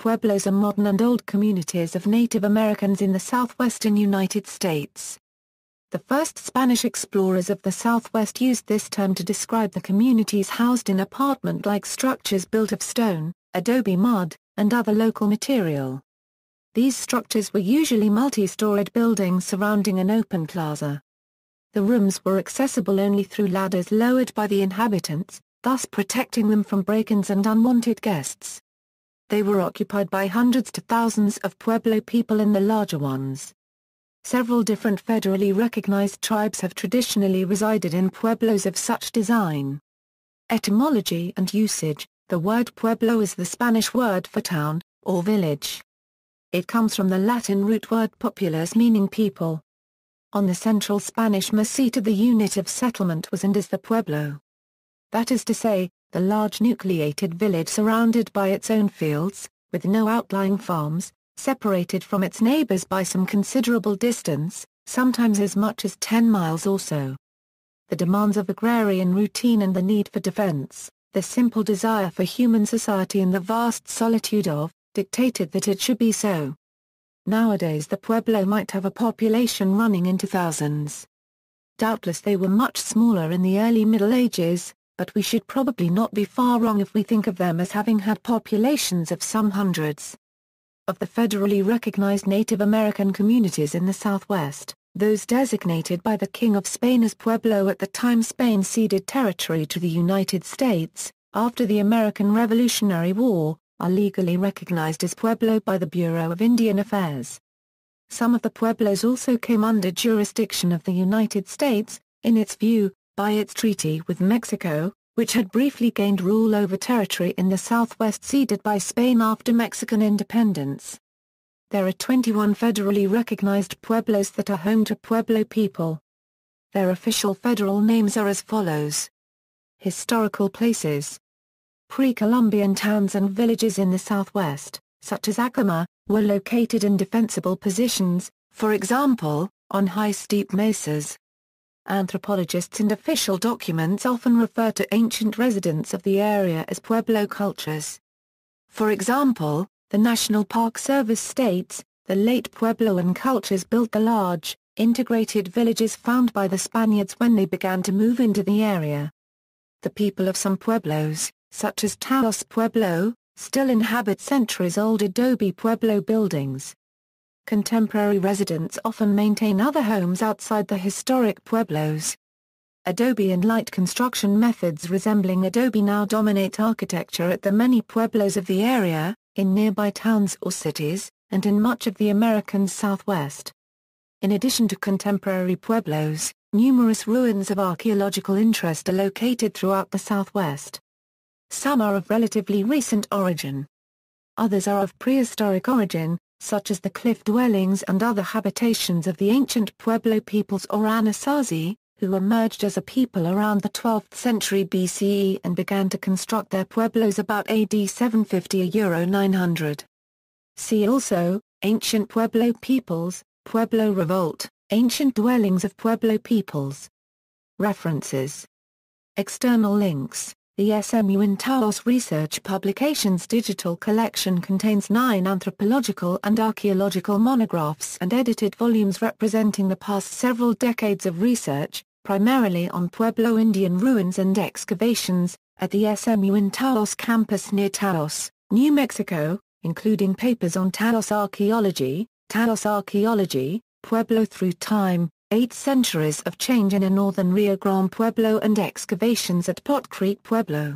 pueblos are modern and old communities of Native Americans in the southwestern United States. The first Spanish explorers of the Southwest used this term to describe the communities housed in apartment-like structures built of stone, adobe mud, and other local material. These structures were usually multi-storied buildings surrounding an open plaza. The rooms were accessible only through ladders lowered by the inhabitants, thus protecting them from break-ins and unwanted guests. They were occupied by hundreds to thousands of Pueblo people in the larger ones. Several different federally recognized tribes have traditionally resided in pueblos of such design. Etymology and usage: the word pueblo is the Spanish word for town, or village. It comes from the Latin root word populus meaning people. On the central Spanish meseta the unit of settlement was and is the pueblo. That is to say, the large nucleated village surrounded by its own fields, with no outlying farms, separated from its neighbors by some considerable distance, sometimes as much as 10 miles or so. The demands of agrarian routine and the need for defense, the simple desire for human society and the vast solitude of, dictated that it should be so. Nowadays the pueblo might have a population running into thousands. Doubtless they were much smaller in the early Middle Ages, but we should probably not be far wrong if we think of them as having had populations of some hundreds. Of the federally recognized Native American communities in the Southwest, those designated by the King of Spain as Pueblo at the time Spain ceded territory to the United States, after the American Revolutionary War, are legally recognized as Pueblo by the Bureau of Indian Affairs. Some of the Pueblos also came under jurisdiction of the United States, in its view, by its treaty with Mexico, which had briefly gained rule over territory in the Southwest ceded by Spain after Mexican independence. There are 21 federally recognized pueblos that are home to Pueblo people. Their official federal names are as follows. Historical places. Pre-Columbian towns and villages in the Southwest, such as Acoma, were located in defensible positions, for example, on high steep mesas. Anthropologists and official documents often refer to ancient residents of the area as Pueblo cultures. For example, the National Park Service states, the late Puebloan cultures built the large, integrated villages found by the Spaniards when they began to move into the area. The people of some pueblos, such as Taos Pueblo, still inhabit centuries-old adobe Pueblo buildings. Contemporary residents often maintain other homes outside the historic pueblos. Adobe and light construction methods resembling adobe now dominate architecture at the many pueblos of the area, in nearby towns or cities, and in much of the American Southwest. In addition to contemporary pueblos, numerous ruins of archaeological interest are located throughout the Southwest. Some are of relatively recent origin. Others are of prehistoric origin, such as the cliff dwellings and other habitations of the ancient Pueblo peoples or Anasazi, who emerged as a people around the 12th century BCE and began to construct their pueblos about AD 750–900. See also, Ancient Pueblo peoples, Pueblo Revolt, Ancient dwellings of Pueblo peoples. References. External links. The SMU in Taos Research Publications digital collection contains 9 anthropological and archaeological monographs and edited volumes representing the past several decades of research, primarily on Pueblo Indian ruins and excavations, at the SMU in Taos campus near Taos, New Mexico, including papers on Taos archaeology, Pueblo through time, 8 centuries of change in a northern Rio Grande Pueblo and excavations at Pot Creek Pueblo.